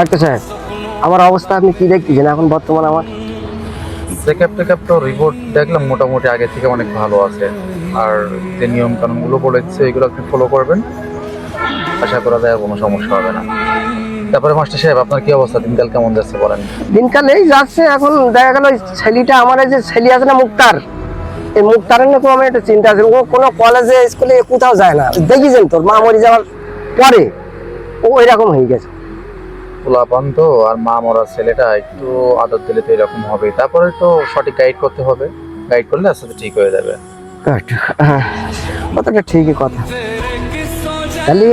Doctor সাহেব, আমার অবস্থা আপনি কি দেখতেছেন এখন বর্তমান? আমার চেকআপ তো রিপোর্ট দেখলাম মোটামুটি আগে থেকে অনেক ভালো আছে। আর যে নিয়ম কানুনগুলো বলেছে এগুলো আপনি ফলো করবেন, আশা করা যায় আর কোনো সমস্যা হবে না। তারপরে মাস্টার সাহেব, আপনার কি অবস্থা, দিনকাল কেমন যাচ্ছে বলেন? দিনকাল এই যাচ্ছে। এখন দেখা গেল ছেলেটা, আমার এই যে ছেলে আছে না মুক্তার, এই মুক্তারের না তো আমার একটা চিন্তা আছে। ও কোনো কলেজে স্কুলে কোথাও যায় না, দেখিছেন তোর মা মরে যাওয়ার পরে ও এরকম হয়ে গেছে। পোলাপান তো, আর মা মরা ছেলেটা একটু আদর দিলে তো এরকম হবে। তারপরে তো সঠিক গাইড করতে হবে, গাইড করলে আস্তে আস্তে ঠিক হয়ে যাবে। কথাটা ঠিকই কথা। তাহলে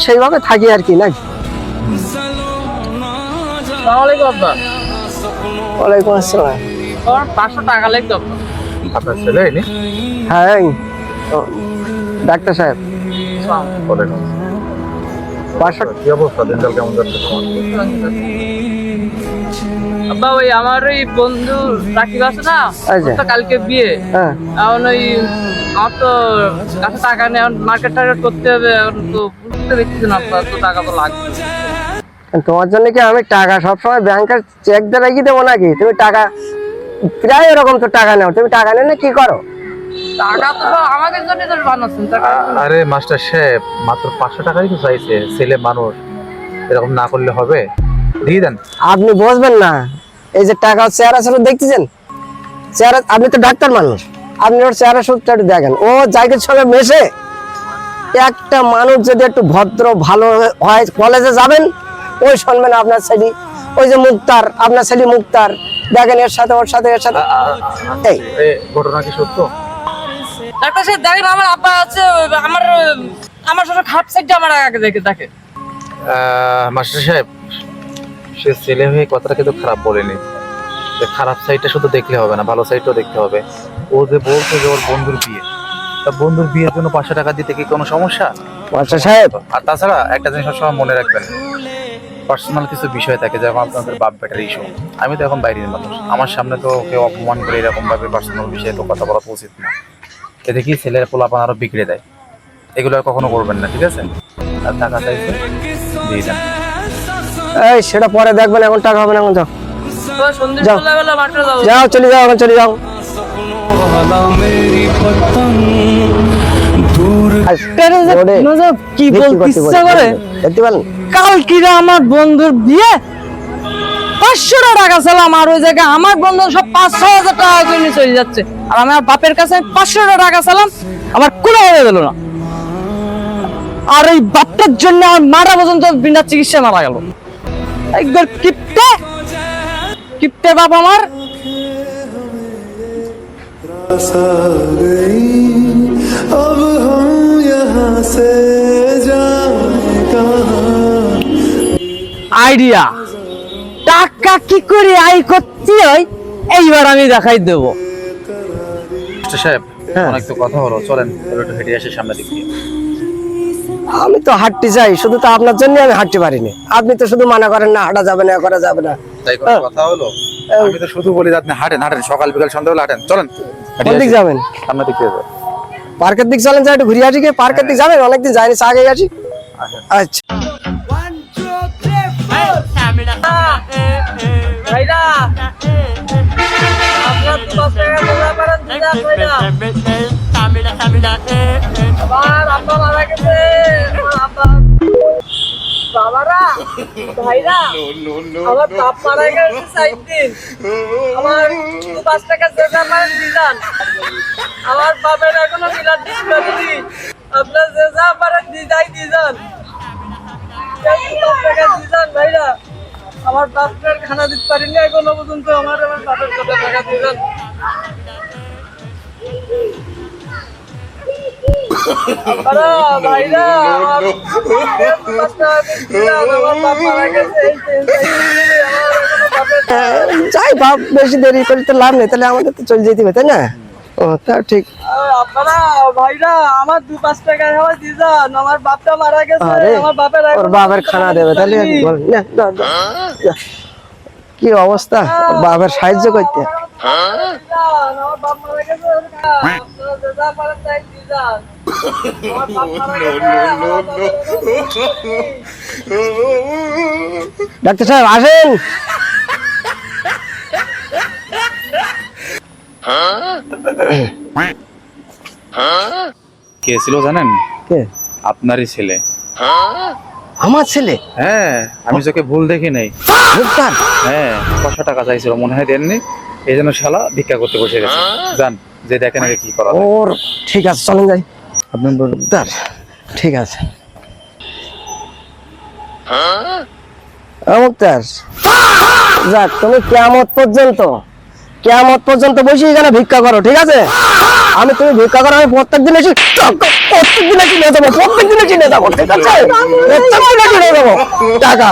সেইভাবে থাকি আর কি, নাকি? ওয়ালাইকুম আসসালাম। 500 টাকা লাগতো। আপনার ছেলে এনি? হ্যাঁ, ডাক্তার সাহেব বলেন, 500 কি অবস্থা, দিনকাল কেমন যাচ্ছে তোমার? আব্বা ওই আমার ওই বন্ধু রাকিব আছে না, আচ্ছা। ওর তো কালকে বিয়ে। হ্যাঁ, এখন ওই আমার তো কাছে টাকা নেই, এখন মার্কেট টার্গেট করতে হবে। এখন তো বুঝতে দেখছি না আব্বা, তো টাকা তো লাগবে। তোমার জন্য কি আমি টাকা সবসময় ব্যাংকের চেক দিয়ে রেখে দেবো নাকি? তুমি টাকা প্রায় এরকম তো টাকা নাও, তুমি টাকা নেই না কি করো? টাকা তো সব আমাদের জন্য তো বানাচ্ছেন টাকা। আরে মাস্টার সাহেব, মাত্র 500 টাকাই তো চাইছে, ছেলে মানুষ, এরকম না করলে হবে? দিয়ে দেন। আপনি বুঝবেন না, এই যে টাকা চেহারা শুধু দেখতেছেন, চেহারা, আপনি তো ডাক্তার মানুষ, আপনি ওর চেহারা শুধু একটু দেখেন। ও জায়গার সঙ্গে মেশে, একটা মানুষ যদি একটু ভদ্র ভালো হয়, কলেজে যাবেন ওই শুনবেন আপনার ছেলে, ওই যে মুক্তার, আপনার ছেলে মুক্তার, দেখেন এর সাথে ওর সাথে এর সাথে। এই এ ঘটনা কি সত্য? ডাক্তার সাহেব দেখেন, আমার আব্বা আছে, আমার আমার শ্বশুর খাপ সাইডটা আমার আগে দেখে দেখে। মাস্টার সাহেব, সে ছেলে হয়ে কথাটা কিন্তু খারাপ বলেনি। যে খারাপ সাইডটা শুধু দেখলে হবে না, ভালো সাইডটাও দেখতে হবে। ও যে বলছে যে ওর বন্ধুর বিয়ে, তা বন্ধুর বিয়ের জন্য 500 টাকা দিতে কি কোনো সমস্যা? মাস্টার সাহেব, আর তাছাড়া একটা জিনিস সবসময় মনে রাখবেন, পার্সোনাল কিছু বিষয় থাকে, যেমন আপনাদের বাপ বেটার ইস্যু। আমি তো এখন বাইরের মানুষ, আমার সামনে তো কেউ অপমান করে এরকম ভাবে পার্সোনাল বিষয়ে তো কথা বলা তো উচিত না। এতে কি ছেলের পোলাপান আরো বিগড়ে দেয়। এগুলো আর কখনো করবেন না, ঠিক আছে? আর টাকা চাইছে দিয়ে দেন। এই সেটা পরে দেখবেন, এখন টাকা হবে না, এখন যাও তো সন্ধ্যে যাও। সন্ধ্যাবেলা মাঠে যাবো। যাও, চলে যাও, এখন চলে যাও। কি বলতে ইচ্ছা করে, দেখতে পারেন? কাল কিরা আমার বন্ধুর বিয়ে, 500 টাকা ছিলাম, আর ওই জায়গায় আমার বন্ধু সব 5-6 হাজার টাকা করে নিয়ে চলে যাচ্ছে, আর আমার বাপের কাছে 500 টাকা ছিলাম, আমার কোনো হয়ে গেল না। আর এই বাপটার জন্য আমার মারা পর্যন্ত বিনা চিকিৎসা মারা গেল। একবার কিপটে কিপটে বাপ আমার। अब हम यहाँ से जाएं कहाँ? আইডিয়া, টাকা কি করে আয় করতে হয় এইবার আমি দেখাই দেবো। মাস্টার সাহেব, হ্যাঁ। অনেক তো কথা হলো, চলেন এবার একটু হেঁটে আসি সামনের দিক দিয়ে। আমি তো হাঁটতে চাই, শুধু তো আপনার জন্য আমি হাঁটতে পারিনি। আপনি তো শুধু মানা করেন না, হাঁটা যাবে না, করা যাবে না। তাই কোনো কথা হলো? আমি তো শুধু বলি আপনি হাঁটেন হাঁটেন, সকাল বিকাল সন্ধ্যাবেলা হাঁটেন, চলেন কোন দিক যাবেন? সামনের দিক দিয়ে যাবেন। পার্কের দিক চলেন, যাই একটু ঘুরে আসি। কে পার্কের দিক যাবেন? অনেকদিন যাইনি, চা খেয়ে আসি। আচ্ছা, ভাইরা আপনারা তো 10 টাকা দিতে পারেন, দিদা ভাইরা। আবার আব্বা মারা গেছে, আমার আব্বা বাবারা, ভাইরা আমার বাপ মারা গেছে 4 দিন। আমার 5 টাকা জেগা পারেন দিদান, আমার বাপের এখনো মিলাদ দিচ্ছি। আপনার যে যা পারেন দিদাই দিদান, 5 টাকা দিদান ভাইরা। আমার বাপের খানা দিতে পারিনি এখনো পর্যন্ত, আমার বাপের কত টাকা দিদান। ভাইরা আমার 5 টাকা দিদান, আমার বাপ মারা গেছে। যাই বাপ, বেশি দেরি করে তো লাভ নেই, তাহলে আমাদের তো চলে যেতে হবে, তাই না? ও তা ঠিক। আপনারা ভাইরা আমার 2-5 টাকা হয় দিদান, আমার বাপটা মারা গেছে। আরে আমার বাপের ওর বাপের খানা দেবে, তাহলে বল, না, দাও, দাও, দাও। কি অবস্থা, ওর বাপের সাহায্য করতে। আমার বাপ মারা গেছে। আপনারা যে যা পারেন তাই দিয়ে যান। আমার বাপ মারা গেছে, আমার বাবার ডাক্তার সাহেব আসেন। কে ছিল জানেন? কে? আপনারই ছেলে। আমার ছেলে? হ্যাঁ, আমি তোকে ভুল দেখি নাই। ডাক্তার? হ্যাঁ, 500 টাকা চাইছিল, মনে হয় দেননি, এই জন্য শালা ভিক্ষা করতে বসে গেছে। যান, যে দেখেন আগে কি করা যায়। ওর ঠিক আছে, চলেন যাই। আপনি ডাক্তার ঠিক আছে। ডাক্তার যাক, তুমি কিয়ামত পর্যন্ত বসে এখানে ভিক্ষা করো, ঠিক আছে? তুমি ভিক্ষা করো, আমি প্রত্যেকদিন এসে নিয়ে যাবো, ঠিক আছে? প্রত্যেকদিন এসে নিয়ে যাবো টাকা।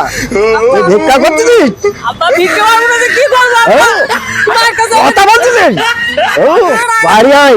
তুই ভিক্ষা করতেছিস? আব্বা ভিক্ষা মারবে না, কি করবো আব্বা? হ্যাঁ? তোমার কাছে কথা বলতেছিস? বাড়ি আয়।